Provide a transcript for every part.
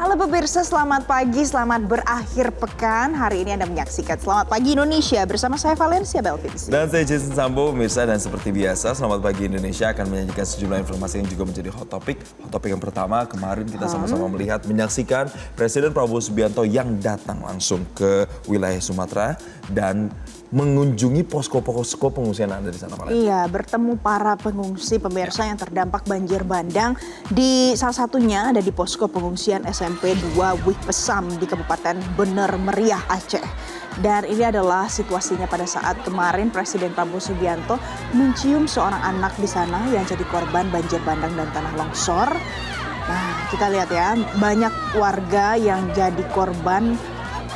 Halo pemirsa, selamat pagi, selamat berakhir pekan. Hari ini Anda menyaksikan Selamat Pagi Indonesia bersama saya Valencia Belvins. Dan saya Jason Sambo, pemirsa, dan seperti biasa Selamat Pagi Indonesia akan menyajikan sejumlah informasi yang juga menjadi hot topic. Hot topic yang pertama, kemarin kita sama-sama melihat, menyaksikan Presiden Prabowo Subianto yang datang langsung ke wilayah Sumatera dan mengunjungi posko-posko pengungsian yang ada di sana, Pak. Iya, bertemu para pengungsi pemirsa yang terdampak banjir bandang. Di salah satunya ada di posko pengungsian SMP 2 Wih Pesam di Kabupaten Bener Meriah, Aceh. Dan ini adalah situasinya pada saat kemarin Presiden Prabowo Subianto mencium seorang anak di sana yang jadi korban banjir bandang dan tanah longsor. Nah, kita lihat ya, banyak warga yang jadi korban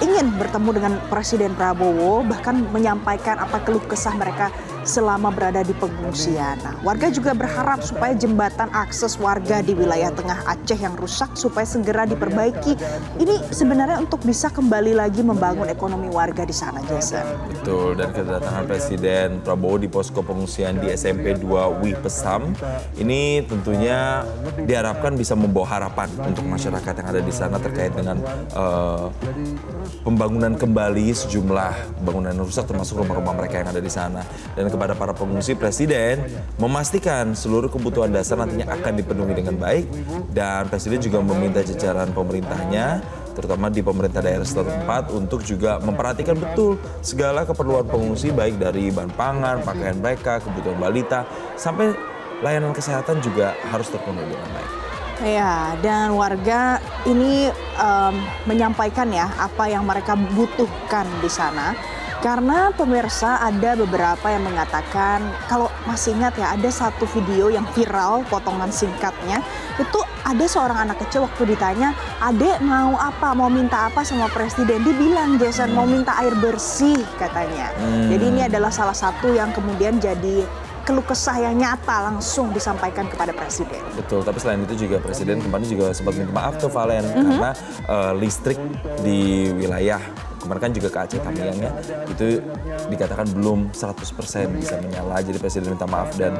ingin bertemu dengan Presiden Prabowo, bahkan menyampaikan apa keluh kesah mereka selama berada di pengungsian. Nah, warga juga berharap supaya jembatan akses warga di wilayah tengah Aceh yang rusak supaya segera diperbaiki. Ini sebenarnya untuk bisa kembali lagi membangun ekonomi warga di sana, Jason. Betul, dan kedatangan Presiden Prabowo di posko pengungsian di SMP 2 Wih Pesam ini tentunya diharapkan bisa membawa harapan untuk masyarakat yang ada di sana terkait dengan pembangunan kembali sejumlah bangunan rusak termasuk rumah-rumah mereka yang ada di sana. Dan kepada para pengungsi, Presiden memastikan seluruh kebutuhan dasar nantinya akan dipenuhi dengan baik, dan Presiden juga meminta jajaran pemerintahnya terutama di pemerintah daerah setempat untuk juga memperhatikan betul segala keperluan pengungsi baik dari bahan pangan, pakaian mereka, kebutuhan balita sampai layanan kesehatan juga harus terpenuhi dengan baik. Ya, dan warga ini menyampaikan ya apa yang mereka butuhkan di sana. Karena pemirsa ada beberapa yang mengatakan, kalau masih ingat ya, ada satu video yang viral, potongan singkatnya, itu ada seorang anak kecil waktu ditanya, "Adek mau apa, mau minta apa sama Presiden?" Dibilang, Jason, mau minta air bersih katanya. Jadi ini adalah salah satu yang kemudian jadi keluh kesah yang nyata langsung disampaikan kepada Presiden. Betul, tapi selain itu juga Presiden kemarin juga sempat minta maaf ke Valen karena listrik di wilayah kemarin kan juga ke Aceh Tamiang ya, itu dikatakan belum 100% bisa menyala, jadi Presiden minta maaf. Dan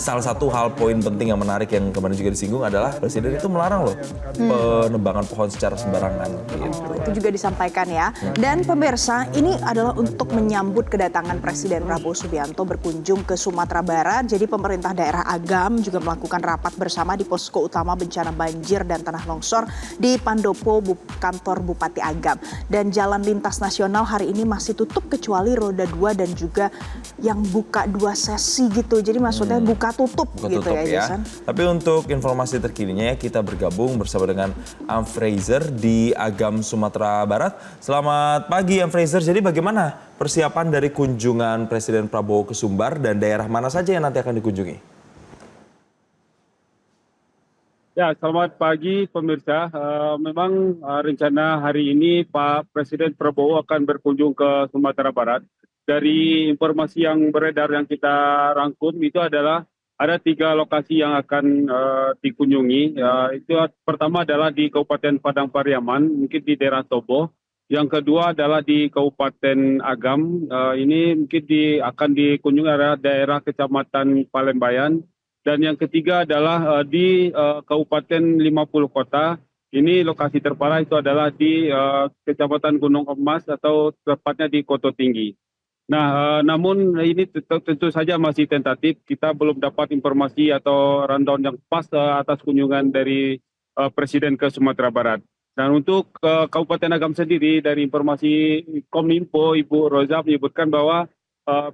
salah satu hal poin penting yang menarik yang kemarin juga disinggung adalah Presiden itu melarang loh penebangan pohon secara sembarangan. Gitu. Itu juga disampaikan ya. Dan pemirsa, ini adalah untuk menyambut kedatangan Presiden Prabowo Subianto berkunjung ke Sumatera Barat. Jadi pemerintah daerah Agam juga melakukan rapat bersama di posko utama bencana banjir dan tanah longsor di Pandopo, kantor Bupati Agam. Dan jalan lintas nasional hari ini masih tutup kecuali roda 2 dan juga yang buka 2 sesi gitu. Jadi maksudnya buka tutup gitu ya, Jason. Tapi untuk informasi terkininya kita bergabung bersama dengan Am Fraser di Agam, Sumatera Barat. Selamat pagi Am Fraser. Jadi bagaimana persiapan dari kunjungan Presiden Prabowo ke Sumbar dan daerah mana saja yang nanti akan dikunjungi? Ya, selamat pagi pemirsa. Memang rencana hari ini Pak Presiden Prabowo akan berkunjung ke Sumatera Barat. Dari informasi yang beredar yang kita rangkum itu adalah ada 3 lokasi yang akan dikunjungi. Itu pertama adalah di Kabupaten Padang Pariaman, mungkin di daerah Tobo. Yang kedua adalah di Kabupaten Agam. Ini mungkin akan dikunjungi adalah daerah Kecamatan Palembayan. Dan yang ketiga adalah di Kabupaten 50 Kota. Ini lokasi terparah itu adalah di Kecamatan Gunung Emas atau tepatnya di Koto Tinggi. Nah, namun ini tentu saja masih tentatif. Kita belum dapat informasi atau rundown yang pas atas kunjungan dari Presiden ke Sumatera Barat. Dan untuk Kabupaten Agam sendiri, dari informasi Kominfo, Ibu Roza menyebutkan bahwa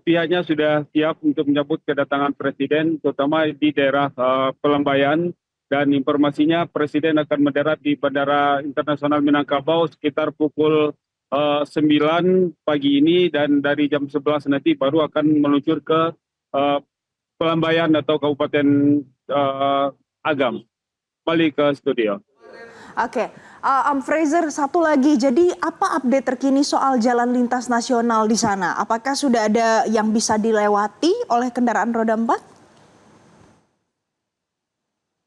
pihaknya sudah siap untuk menyambut kedatangan Presiden, terutama di daerah Pelembayan. Dan informasinya Presiden akan mendarat di Bandara Internasional Minangkabau sekitar pukul 9 pagi ini, dan dari jam 11 nanti baru akan meluncur ke Pelembayan atau Kabupaten Agam. Kembali ke studio. Oke, Fraser, satu lagi. Jadi apa update terkini soal jalan lintas nasional di sana? Apakah sudah ada yang bisa dilewati oleh kendaraan roda 4?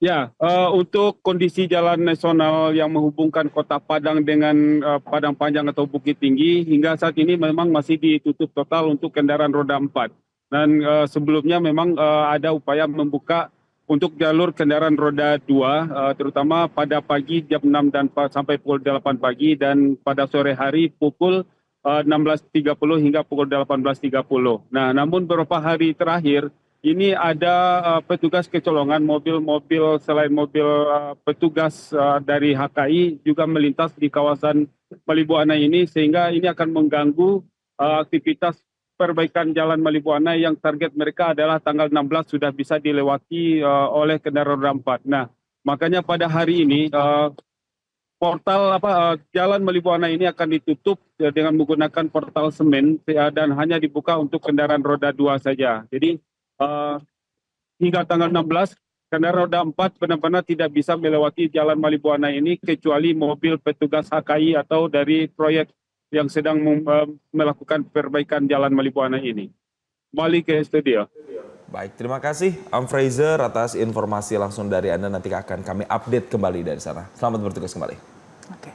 Ya, untuk kondisi jalan nasional yang menghubungkan Kota Padang dengan Padang Panjang atau Bukit Tinggi, hingga saat ini memang masih ditutup total untuk kendaraan roda 4. Dan sebelumnya memang ada upaya membuka untuk jalur kendaraan roda 2, terutama pada pagi jam 6 dan sampai pukul 8 pagi dan pada sore hari pukul 16.30 hingga pukul 18.30. Nah, namun beberapa hari terakhir ini ada petugas kecolongan mobil-mobil selain mobil petugas dari HKI juga melintas di kawasan Malibuana ini sehingga ini akan mengganggu aktivitas perbaikan Jalan Malibuana yang target mereka adalah tanggal 16 sudah bisa dilewati oleh kendaraan roda 4. Nah, makanya pada hari ini Jalan Malibuana ini akan ditutup dengan menggunakan portal semen dan hanya dibuka untuk kendaraan roda 2 saja. Jadi hingga tanggal 16 kendaraan roda 4 benar-benar tidak bisa melewati Jalan Malibuana ini kecuali mobil petugas HKI atau dari proyek yang sedang melakukan perbaikan Jalan Malibuana ini. Kembali ke studio. Baik, terima kasih Fraser atas informasi langsung dari Anda. Nanti akan kami update kembali dari sana. Selamat bertugas kembali. Oke.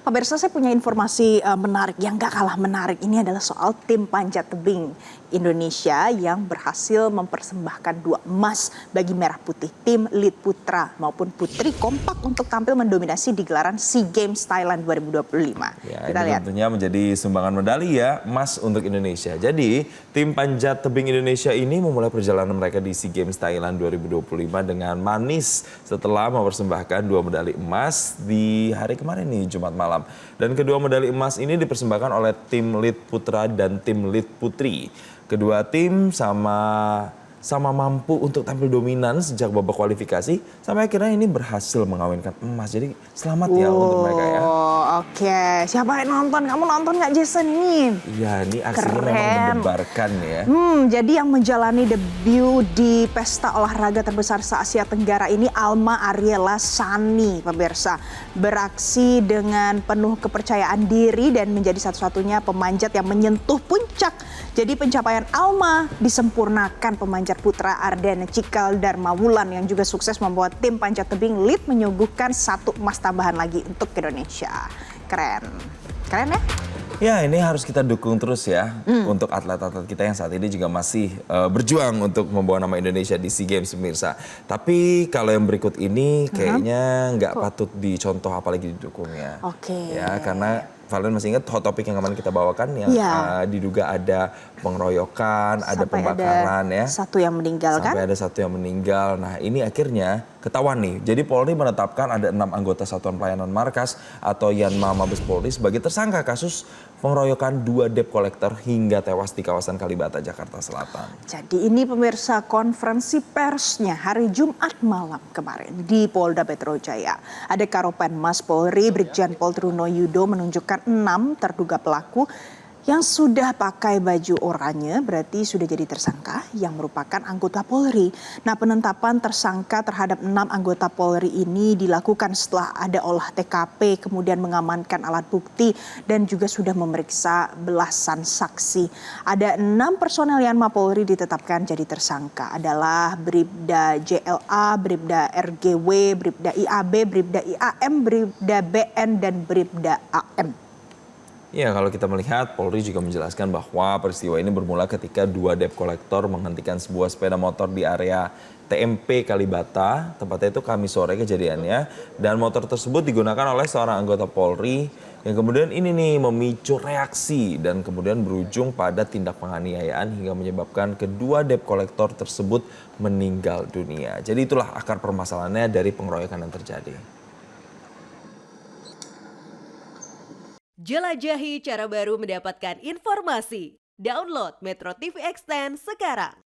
Pemirsa, saya punya informasi menarik yang gak kalah menarik. Ini adalah soal tim panjat tebing Indonesia yang berhasil mempersembahkan 2 emas bagi Merah Putih. Tim lead putra maupun putri kompak untuk tampil mendominasi di gelaran SEA Games Thailand 2025. Ya, Kita ini lihat. tentunya menjadi sumbangan medali ya, emas untuk Indonesia. Jadi, tim panjat tebing Indonesia ini memulai perjalanan mereka di SEA Games Thailand 2025 dengan manis setelah mempersembahkan 2 medali emas di hari kemarin nih, Jumat malam. Dan kedua medali emas ini dipersembahkan oleh tim lead putra dan tim lead putri. Kedua tim sama mampu untuk tampil dominan sejak babak kualifikasi sampai akhirnya ini berhasil mengawinkan emas. Jadi selamat ya untuk mereka ya. Oke, siapa yang nonton? Kamu nonton nggak Jason ini? Iya, ini aksinya memang Keren. mendebarkan ya. Jadi yang menjalani debut di pesta olahraga terbesar se-Asia Tenggara ini Alma Ariela Sani, pemirsa. Beraksi dengan penuh kepercayaan diri dan menjadi satu-satunya pemanjat yang menyentuh puncak. Jadi pencapaian Alma disempurnakan pemanjat putra Arden Cikal Darmawulan yang juga sukses membuat tim panjat tebing lead menyuguhkan 1 emas tambahan lagi untuk Indonesia. Keren. Keren ya? Ya, ini harus kita dukung terus ya untuk atlet-atlet kita yang saat ini juga masih berjuang untuk membawa nama Indonesia di SEA Games, pemirsa. Tapi kalau yang berikut ini kayaknya nggak patut dicontoh apalagi didukungnya. Oke. Ya, karena Valen masih ingat hot topic yang kemarin kita bawakan yang diduga ada pengeroyokan, ada pembakaran ya. Satu yang meninggal kan? Sampai ada 1 yang meninggal. Nah, ini akhirnya ketahuan nih. Jadi Polri menetapkan ada 6 anggota Satuan Pelayanan Markas atau Yanma Mabes Polri sebagai tersangka kasus pengeroyokan 2 debt collector hingga tewas di kawasan Kalibata, Jakarta Selatan. Jadi ini pemirsa konferensi persnya hari Jumat malam kemarin di Polda Metro Jaya. Ada Karopenmas Polri Brigjen Pol Truno Yudo menunjukkan 6 terduga pelaku yang sudah pakai baju oranye, berarti sudah jadi tersangka yang merupakan anggota Polri. Nah, penetapan tersangka terhadap 6 anggota Polri ini dilakukan setelah ada olah TKP, kemudian mengamankan alat bukti dan juga sudah memeriksa belasan saksi. Ada 6 personel Yanma Polri ditetapkan jadi tersangka adalah Bribda JLA, Bribda RGW, Bribda IAB, Bribda IAM, Bribda BN, dan Bribda AM. Ya, kalau kita melihat Polri juga menjelaskan bahwa peristiwa ini bermula ketika 2 debt collector menghentikan sebuah sepeda motor di area TMP Kalibata, tempatnya itu Kamis sore kejadiannya, dan motor tersebut digunakan oleh seorang anggota Polri yang kemudian ini nih memicu reaksi dan kemudian berujung pada tindak penganiayaan hingga menyebabkan kedua debt collector tersebut meninggal dunia. Jadi itulah akar permasalahannya dari pengeroyokan yang terjadi. Jelajahi cara baru mendapatkan informasi. Download Metro TV Extend sekarang.